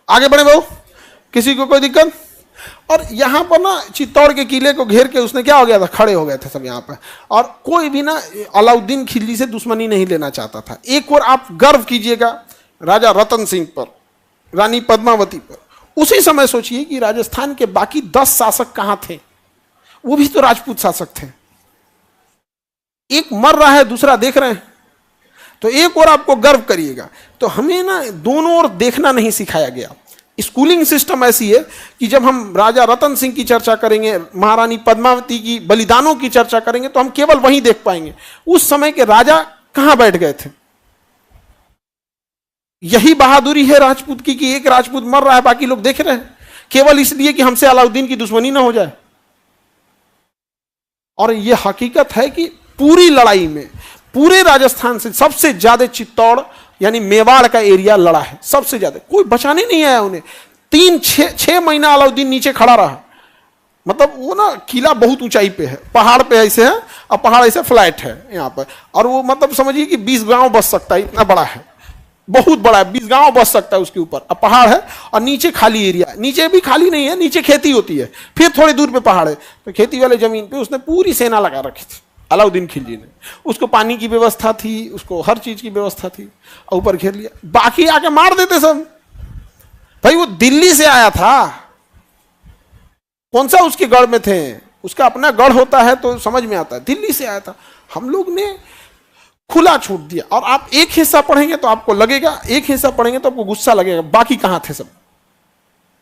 आगे बढ़े बहु, किसी को कोई दिक्कत? और यहां पर ना चित्तौड़ के किले को घेर के उसने क्या हो गया था? खड़े हो गए थे सब यहां पर। और कोई भी ना अलाउद्दीन खिलजी से दुश्मनी नहीं लेना चाहता था। एक और आप गर्व कीजिएगा राजा रतन सिंह पर, रानी पद्मावती पर। उसी समय सोचिए कि राजस्थान के बाकी 10 शासक कहां थे? वो भी तो राजपूत शासक थे। एक मर रहा है, दूसरा देख रहे हैं, तो एक और आपको गर्व करिएगा। तो हमें ना दोनों ओर देखना नहीं सिखाया गया। स्कूलिंग सिस्टम ऐसी है कि जब हम राजा रतन सिंह की चर्चा करेंगे, महारानी पद्मावती की बलिदानों की चर्चा करेंगे, तो हम केवल वहीं देख पाएंगे। उस समय के राजा कहां बैठ गए थे? यही बहादुरी है राजपूत की कि एक राजपूत मर रहा है, बाकी लोग देख रहे हैं, केवल इसलिए कि हमसे अलाउद्दीन की दुश्मनी ना हो जाए। और यह हकीकत है कि पूरी लड़ाई में पूरे राजस्थान से सबसे ज्यादा चित्तौड़ यानी मेवाड़ का एरिया लड़ा है, सबसे ज्यादा। कोई बचाने नहीं आया उन्हें। 6 महीना अलाउद्दीन नीचे खड़ा रहा, मतलब वो ना किला बहुत ऊंचाई पे है, पहाड़ पे ऐसे है, और पहाड़ ऐसे फ्लैट है यहाँ पर, और वो मतलब समझिए कि 20 गांव बस सकता है, इतना बड़ा है, बहुत बड़ा है, 20 गांव बस सकता है उसके ऊपर। अब पहाड़ है और नीचे खाली एरिया, नीचे भी खाली नहीं है, नीचे खेती होती है, फिर थोड़ी दूर पे पहाड़ है। तो खेती वाले जमीन पे उसने पूरी सेना लगा रखी थी अलाउद्दीन खिलजी ने। उसको पानी की व्यवस्था थी, उसको हर चीज की व्यवस्था थी, और ऊपर घेर लिया, बाकी आके मार देते सब। भाई वो दिल्ली से आया था, कौन सा उसके गढ़ में थे, उसका अपना गढ़ होता है तो समझ में आता है, दिल्ली से आया था। हम लोग ने खुला छूट दिया, और आप एक हिस्सा पढ़ेंगे तो आपको लगेगा, एक हिस्सा पढ़ेंगे तो आपको गुस्सा लगेगा, बाकी कहां थे सब,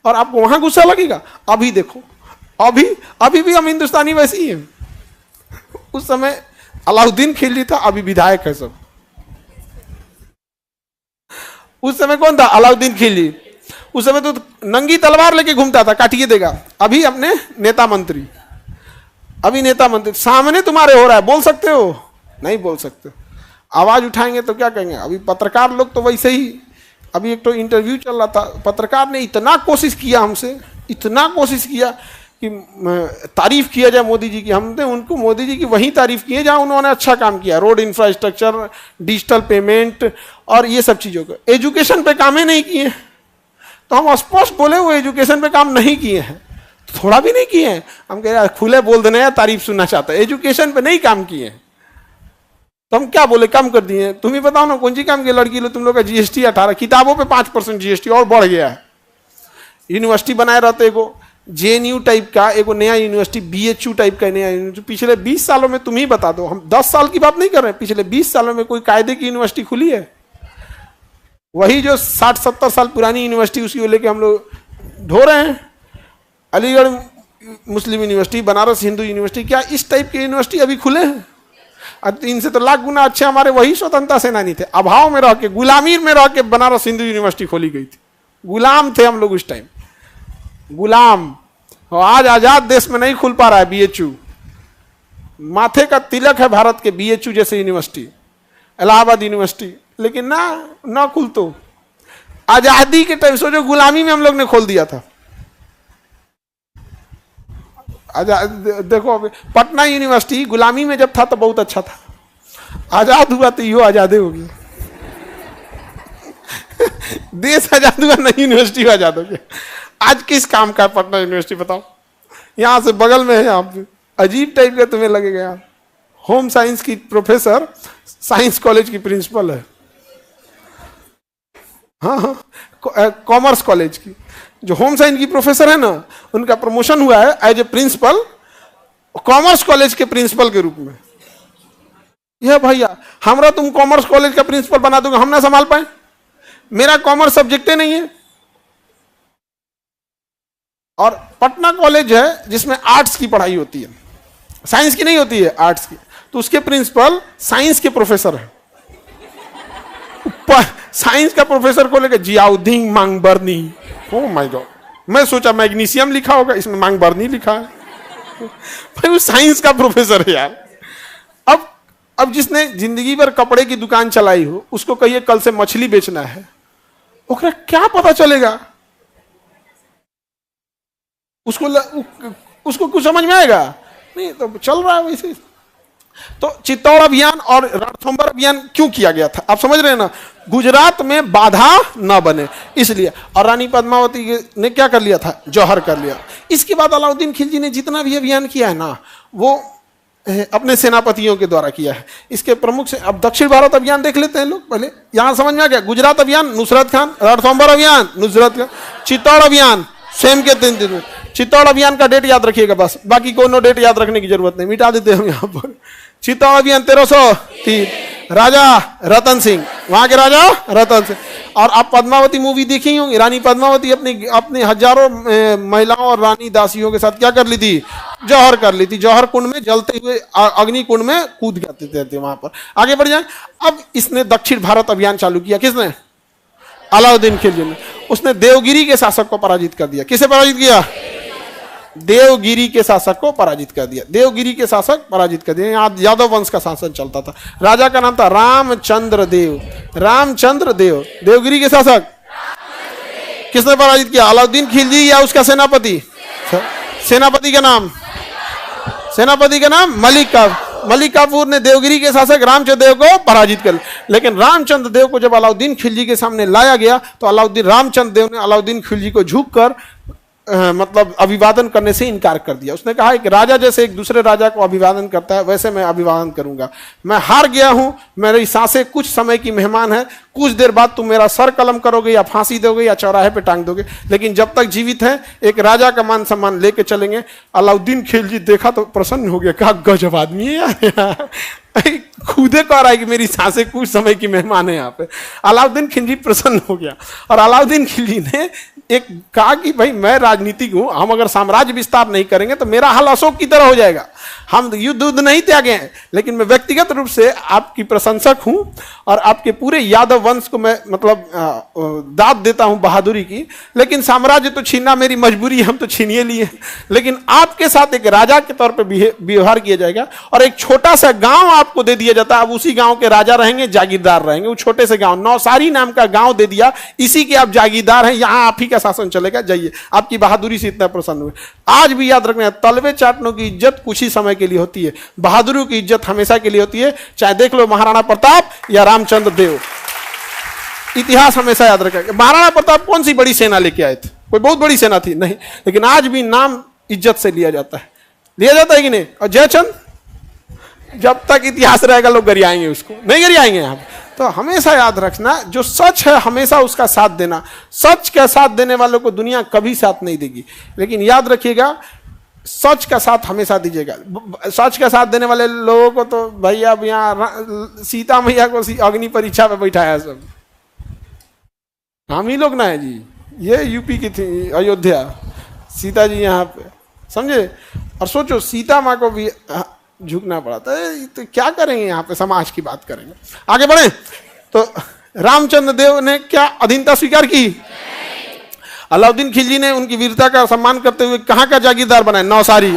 और आपको वहां गुस्सा लगेगा। अभी देखो, अभी भी हम हिंदुस्तानी वैसे ही हैं। उस समय अलाउद्दीन खिलजी था, अभी विधायक है सब। उस समय कौन था? अलाउद्दीन खिलजी। उस समय तो नंगी तलवार लेके घूमता था, काटिए देगा। अभी अपने नेता मंत्री, अभी नेता मंत्री सामने तुम्हारे हो रहा है, बोल सकते हो? नहीं बोल सकते। आवाज उठाएंगे तो क्या कहेंगे? अभी पत्रकार लोग तो वैसे ही, अभी एक तो इंटरव्यू चल रहा था, पत्रकार ने इतना कोशिश किया हमसे, इतना कोशिश किया कि तारीफ किया जाए मोदी जी की। हमने उनको मोदी जी की वही तारीफ की है जहां उन्होंने अच्छा काम किया, रोड इंफ्रास्ट्रक्चर, डिजिटल पेमेंट और ये सब चीजों का। एजुकेशन पे काम ही नहीं किए, तो हम स्पष्ट बोले वो एजुकेशन पे काम नहीं किए हैं, थोड़ा भी नहीं किए हैं। हम कह रहे खुले बोल देने, तारीफ सुनना चाहते हैं, एजुकेशन पे नहीं काम किए हैं। तो हम क्या बोले, कम कर दिए। तुम ही बताओ ना, कौन सी काम की लड़की लो, तुम लोग का जीएसटी 18, किताबों पे 5% जीएसटी और बढ़ गया है। यूनिवर्सिटी बनाए रहते, एगो जेएनयू टाइप का, एगो नया यूनिवर्सिटी बीएचयू टाइप का नया यूनिवर्सिटी। पिछले 20 सालों में तुम ही बता दो, हम 10 साल की बात नहीं कर रहे हैं, पिछले 20 सालों में कोई कायदे की यूनिवर्सिटी खुली है? वही जो 60-70 साल पुरानी यूनिवर्सिटी, उसकी को लेके हम लोग ढो रहे हैं। अलीगढ़ मुस्लिम यूनिवर्सिटी, बनारस हिंदू यूनिवर्सिटी, क्या इस टाइप की यूनिवर्सिटी अभी खुले हैं? इनसे तो लाख गुना अच्छे हमारे वही स्वतंत्रता सेनानी थे, अभाव में रह के, गुलामी में रह के बनारस हिंदू यूनिवर्सिटी खोली गई थी। गुलाम थे हम लोग उस टाइम, गुलाम। और आज आजाद देश में नहीं खुल पा रहा है बीएचयू, माथे का तिलक है भारत के बीएचयू जैसे यूनिवर्सिटी, इलाहाबाद यूनिवर्सिटी, लेकिन ना खुल। तो आजादी के टाइम सोचो, गुलामी में हम लोग ने खोल दिया था। देखो पटना यूनिवर्सिटी गुलामी में जब था तो बहुत अच्छा था, आजाद हुआ तो यो आजादे हो गया। देश आजाद हुआ, नई यूनिवर्सिटी आजाद हो गया। आज किस काम का है पटना यूनिवर्सिटी बताओ? यहां से बगल में है, यहाँ पे अजीब टाइप का तुम्हें लगेगा। होम साइंस की प्रोफेसर साइंस कॉलेज की प्रिंसिपल है, हाँ, कॉमर्स कॉलेज की। जो होम साइंस की प्रोफेसर है ना, उनका प्रमोशन हुआ है as a principal, commerce college के प्रिंसिपल के रूप में। यह भैया हमरा तुम कॉमर्स कॉलेज का प्रिंसिपल बना दोगे, हम ना संभाल पाए, मेरा कॉमर्स सब्जेक्ट ही नहीं है। और पटना कॉलेज है जिसमें आर्ट्स की पढ़ाई होती है, साइंस की नहीं होती है, आर्ट्स की। तो उसके प्रिंसिपल साइंस के प्रोफेसर है। साइंस का प्रोफेसर को लेकर जियाउद्दीन मांगबरनी, ओह माय गॉड, मैं सोचा मैग्नीशियम लिखा होगा, इसमें मांगबरनी लिखा है। भाई वो साइंस का प्रोफेसर है यार। अब जिसने जिंदगी भर कपड़े की दुकान चलाई हो, उसको कहिए कल से मछली बेचना है, ओकरा क्या पता चलेगा? उसको कुछ समझ में आएगा नहीं। तो चल रहा है वैसे। तो चित्तौड़ अभियान और रणथंभौर अभियान क्यों किया गया था, आप समझ रहे हैं ना? गुजरात में बाधा ना बने इसलिए। और रानी पद्मावती ने क्या कर लिया था? जौहर कर लिया। इसके बाद अलाउद्दीन खिलजी ने जितना भी अभियान किया है ना, वो अपने सेनापतियों के द्वारा किया है। इसके प्रमुख से अब दक्षिण भारत अभियान देख लेते हैं लोग पहले। यहां समझ में आ गया? गुजरात अभियान नुसरत खान, रणथंभौर अभियान नुसरत खान, चित्तौड़ अभियान सेम के 3 दिन में। चित्तौड़ अभियान का डेट याद रखिएगा बस, बाकी कोनो डेट याद रखने की जरूरत नहीं, मिटा देते हम यहाँ पर। चित्तौड़ अभियान 1303, राजा रतन सिंह, वहां के राजा रतन सिंह। और आप पद्मावती मूवी देखी होंगी, रानी पद्मावती अपनी हजारों महिलाओं और रानी दासियों के साथ क्या कर ली थी? जौहर कर ली थी। जौहर कुंड में जलते हुए अग्नि कुंड में कूद जाते थे वहां पर। आगे बढ़ जाए। अब इसने दक्षिण भारत अभियान चालू किया, किसने? अलाउद्दीन खिलजी ने। उसने देवगिरी के शासक को पराजित कर दिया। किसे पराजित किया? देवगिरी के शासक को पराजित कर दिया। देवगिरी के शासक पराजित कर दिया। यहाँ यादव वंश का शासन चलता था। राजा का नाम था रामचंद्र देव। रामचंद्र देव देवगिरी के शासक। किसने पराजित किया? अलाउद्दीन खिलजी या उसका सेनापति? सेनापति का नाम, सेनापति का नाम मलिक काफूर ने देवगिरी के शासक रामचंद्र देव को पराजित कर। लेकिन रामचंद्र देव को जब अलाउद्दीन खिलजी के सामने लाया गया तो रामचंद्र देव ने अलाउद्दीन खिलजी को झुककर मतलब अभिवादन करने से इनकार कर दिया। उसने कहा कि राजा जैसे एक दूसरे राजा को अभिवादन करता है वैसे मैं अभिवादन करूंगा। मैं हार गया हूं, मेरी सांसें कुछ समय की मेहमान है, कुछ देर बाद तुम मेरा सर कलम करोगे या फांसी दोगे या चौराहे पे टांग दोगे, लेकिन जब तक जीवित हैं एक राजा का मान सम्मान लेके चलेंगे। अलाउद्दीन खिलजी देखा तो प्रसन्न हो गया, कहा गजब आदमी है यार, खुदे कह रहा है कि मेरी सांसें कुछ समय की मेहमान है यहाँ पे। अलाउद्दीन खिलजी प्रसन्न हो गया और अलाउद्दीन खिलजी ने एक कहा कि भाई मैं राजनीतिक हूं, हम अगर साम्राज्य विस्तार नहीं करेंगे तो मेरा हाल अशोक की तरह हो जाएगा। हम युद्ध नहीं त्यागे हैं, लेकिन मैं व्यक्तिगत रूप से आपकी प्रशंसक हूं और आपके पूरे यादव वंश को मैं मतलब दाद देता हूं बहादुरी की, लेकिन साम्राज्य तो छीनना मेरी मजबूरी है, हम तो छीनिए लिए। लेकिन आपके साथ एक राजा के तौर पर व्यवहार किया जाएगा और एक छोटा सा गांव आपको दे दिया जाता है। अब उसी गांव के राजा रहेंगे, जागीरदार रहेंगे। वो छोटे से गांव नौसारी नाम का गांव दे दिया, इसी के आप जागीरदार हैं, यहां आप ही का शासन चलेगा, जाइए। आपकी बहादुरी से इतना प्रसन्न हुए। आज भी याद रखना है, तलवे चाटने की इज्जत कुछ ही समय के लिए होती है, बहादुरी की इज्जत हमेशा के लिए होती है। चाहे देख लो महाराणा प्रताप या रामचंद्र देव, इतिहास हमेशा याद रखेगा। महाराणा प्रताप कौन सी बड़ी सेना लेके आए थे? कोई बहुत बड़ी सेना थी नहीं, लेकिन आज भी नाम इज्जत से लिया जाता है, लिया जाता है कि नहीं? और जयचंद, जब तक इतिहास रहेगा लोग गरियाएंगे उसको, नहीं गरियाएंगे आप। तो हमेशा याद रखना, जो सच है हमेशा उसका साथ देना। सच का साथ देने वालों को दुनिया कभी साथ नहीं देगी, लेकिन याद रखिएगा सच का साथ हमेशा दीजिएगा। सच का साथ देने वाले लोगों को तो भैया अब यहाँ सीता मैया को अग्नि परीक्षा पे बैठाया सब, हम ही लोग ना है जी। ये यूपी की थी अयोध्या, सीता जी यहाँ पे, समझे? और सोचो सीता माँ को भी झुकना पड़ा था, तो क्या करेंगे यहाँ पे? समाज की बात करेंगे। आगे बढ़े तो रामचंद्र देव ने क्या अधीनता स्वीकार की? अलाउद्दीन खिलजी ने उनकी वीरता का सम्मान करते हुए कहाँ का जागीरदार बनाया? नौसारी,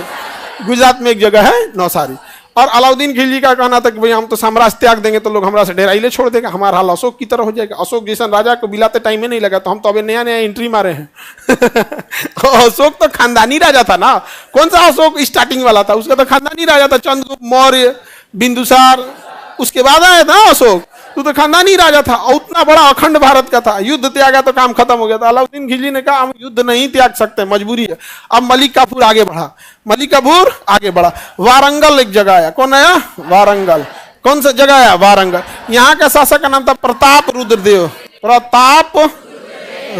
गुजरात में एक जगह है नौसारी। और अलाउद्दीन खिलजी का कहना था कि भाई हम तो साम्राज्य त्याग देंगे तो लोग हमारा से डेराइले छोड़ देगा, हमारा हाल अशोक की तरह हो जाएगा। अशोक जैसा राजा को बिलाते टाइम में नहीं लगा, तो हम तो अभी नया नया एंट्री मारे हैं। अशोक तो खानदानी राजा था ना, कौन सा अशोक स्टार्टिंग वाला था? उसका तो खानदानी राजा था, चंद्रगुप्त मौर्य, बिंदुसार, उसके बाद आया था अशोक। तो खानदानी राजा था और उतना बड़ा अखंड भारत का था। युद्ध त्यागा तो काम खत्म हो गया था। अलाउद्दीन खिलजी ने कहा हम युद्ध नहीं त्याग सकते, मजबूरी है। अब मलिक काफूर आगे बढ़ा, मलिक काफूर आगे बढ़ा। वारंगल एक जगह आया, कौन आया? वारंगल। कौन सा जगह आया? वारंगल। यहाँ का शासक का नाम था प्रताप रुद्रदेव। प्रताप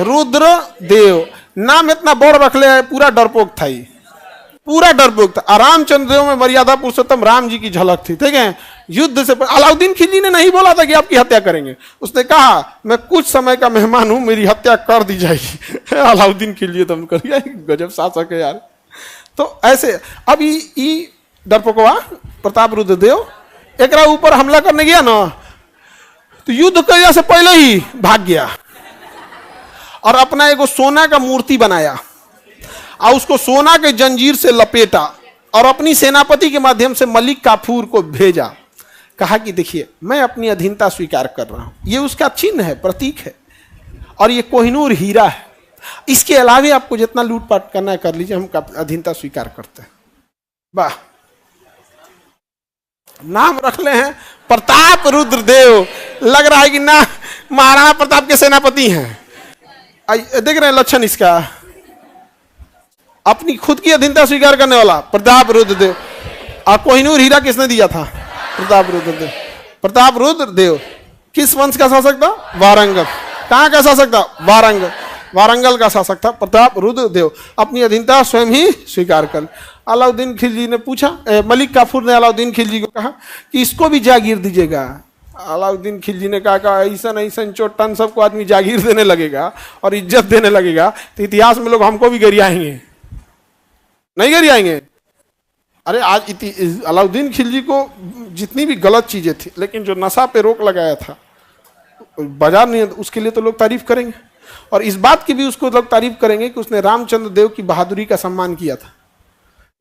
रुद्रदेव नाम इतना बोर रख ले, पूरा डरपोक था, पूरा डरपोक था। रामचंद्र देव में मर्यादा पुरुषोत्तम राम जी की झलक थी, ठीक है? युद्ध से अलाउद्दीन खिलजी ने नहीं बोला था कि आपकी हत्या करेंगे, उसने कहा मैं कुछ समय का मेहमान हूं, मेरी हत्या कर दी जाएगी। अलाउद्दीन खिलजी तो कर गया, गजब शासक है यार। तो ऐसे अब ई डरपोकवा प्रताप रुद्रदेव एक ऊपर हमला करने गया ना, तो युद्ध करने से पहले ही भाग गया और अपना एगो सोना का मूर्ति बनाया और उसको सोना के जंजीर से लपेटा और अपनी सेनापति के माध्यम से मलिक काफूर को भेजा। कहा कि देखिए मैं अपनी अधीनता स्वीकार कर रहा हूं, ये उसका चिन्ह है, प्रतीक है, और ये कोहिनूर हीरा है। इसके अलावा आपको जितना लूटपाट करना है कर लीजिए, हम अधीनता स्वीकार करते हैं। वाह, नाम रख ले हैं प्रताप रुद्रदेव, लग रहा है कि ना महाराणा प्रताप के सेनापति हैं। देख रहे हैं लक्षण इसका, अपनी खुद की अधीनता स्वीकार करने वाला प्रताप रुद्रदेव। और कोहिनूर हीरा किसने दिया था? प्रताप रुद्रदेव। प्रताप रुद्रदेव किस वंश का शासक था? वारंगल। कहां का शासक था? वारंगल। वारंगल का शासक था प्रताप रुद्रदेव। अपनी अधीनता स्वयं ही स्वीकार कर। अलाउद्दीन खिलजी ने पूछा, मलिक काफूर ने अलाउद्दीन खिलजी को कहा कि इसको भी जागीर दीजिएगा। अलाउद्दीन खिलजी ने कहा ऐसा ऐसा चोटन सबको आदमी जागीर देने लगेगा और इज्जत देने लगेगा तो इतिहास में लोग हमको भी गरियाएंगे, नहीं गरियाएंगे? अरे आज अलाउद्दीन खिलजी को जितनी भी गलत चीजें थी, लेकिन जो नशा पे रोक लगाया था, बाजार नहीं, उसके लिए तो लोग तारीफ करेंगे। और इस बात की भी उसको लोग तारीफ करेंगे कि उसने रामचंद्र देव की बहादुरी का सम्मान किया था।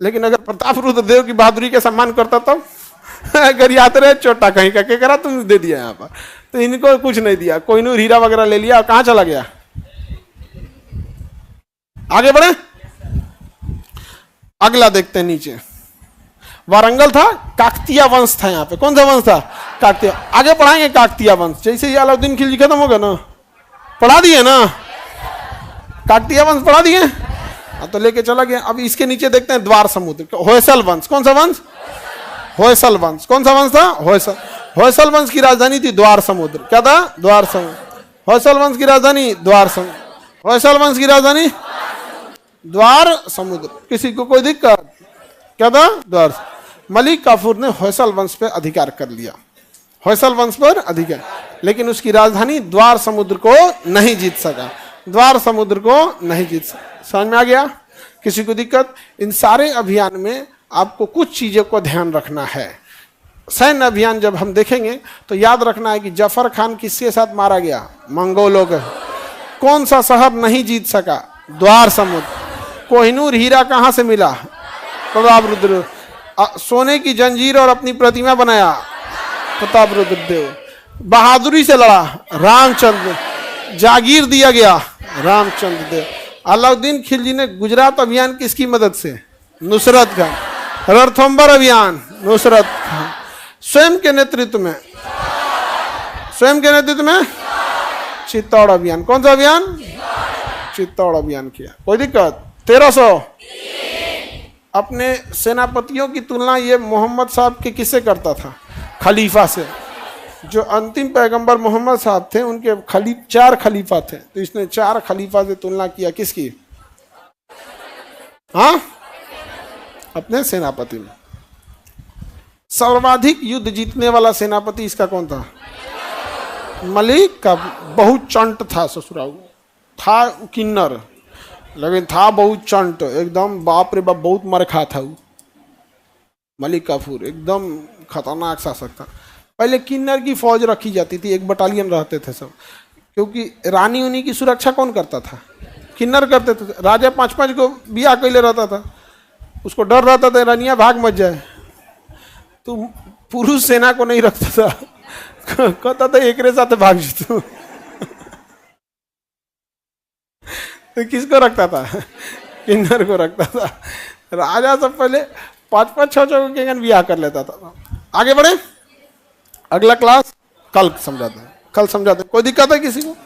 लेकिन अगर प्रताप रुद्रदेव की बहादुरी का सम्मान करता तो गरियाते रहे, चोटा कहीं का के करा तुमने दे दिया यहाँ पर, तो इनको कुछ नहीं दिया, कोहिनूर हीरा वगैरह ले लिया और कहां चला गया? आगे बढ़े। अगला देखते हैं नीचे, वारंगल था, काकतीय वंश था यहाँ पे। कौन सा वंश था? काकतीय। आगे पढ़ाएंगे काकतीय वंश, जैसे ही अलाउद्दीन खिलजी खत्म हो गया ना, पढ़ा दिए ना, काकतीय वंश पढ़ा दिए, तो लेके चला गया। अब इसके नीचे देखते हैं द्वार समुद्र, होयसल वंश। कौन सा वंश? होयसल वंश। कौन सा वंश था? होयसल। होयसल वंश की राजधानी थी द्वार समुद्र। क्या था? द्वार समुद्र। होयसल वंश की राजधानी द्वार समुद्र। होयसल वंश की राजधानी द्वार समुद्र। किसी को कोई दिक्कत? क्या था? द्वार। मलिक काफूर ने होयसल वंश पर अधिकार कर लिया, होयसल वंश पर अधिकार, लेकिन उसकी राजधानी द्वार समुद्र को नहीं जीत सका, द्वार समुद्र को नहीं जीत सका। समझ में आ गया? किसी को दिक्कत? इन सारे अभियान में आपको कुछ चीजों को ध्यान रखना है। सैन्य अभियान जब हम देखेंगे तो याद रखना है कि जफर खान किसके साथ मारा गया? मंगोलों के। कौन सा शहर नहीं जीत सका? द्वार समुद्र। कोहिनूर हीरा कहां से मिला? प्रतापरुद्र। सोने की जंजीर और अपनी प्रतिमा बनाया? प्रतापरुद्र देव। बहादुरी से लड़ा? रामचंद्र। जागीर दिया गया? रामचंद्र देव। अलाउद्दीन खिलजी ने गुजरात अभियान किसकी मदद से? नुसरत खान। रणथंभौर अभियान? नुसरत खान। स्वयं के नेतृत्व में, स्वयं के नेतृत्व में चित्तौड़ अभियान। कौन सा अभियान? चित्तौड़ अभियान किया। कोई दिक्कत? 1300। अपने सेनापतियों की तुलना ये मोहम्मद साहब के किससे करता था? खलीफा से। जो अंतिम पैगंबर मोहम्मद साहब थे उनके 4 खलीफा थे, तो इसने 4 खलीफा से तुलना किया। किसकी? हाँ, अपने सेनापति में। सर्वाधिक युद्ध जीतने वाला सेनापति इसका कौन था? मलिक का। बहुत चंट था ससुराल, था किन्नर, लेकिन था बहुत चंट, एकदम बाप रे बाप, बहुत मरखा था वो। मलिक काफूर एकदम खतरनाक शासक था। पहले किन्नर की फौज रखी जाती थी, 1 बटालियन रहते थे सब, क्योंकि रानी उन्हीं की सुरक्षा कौन करता था? किन्नर करते थे। राजा 5-5 को बियाह कैले रहता था, उसको डर रहता था रानियां भाग मत जाए, तो पुरुष सेना को नहीं रखता था, कहता था एक साथ भाग जीतो। तो किसको रखता था? किन्नर को रखता था। राजा सब पहले 5-5, 6-6 के बियाह कर लेता था। आगे बढ़े, अगला क्लास कल समझाते हैं, कल समझाते हैं। कोई दिक्कत है किसी को?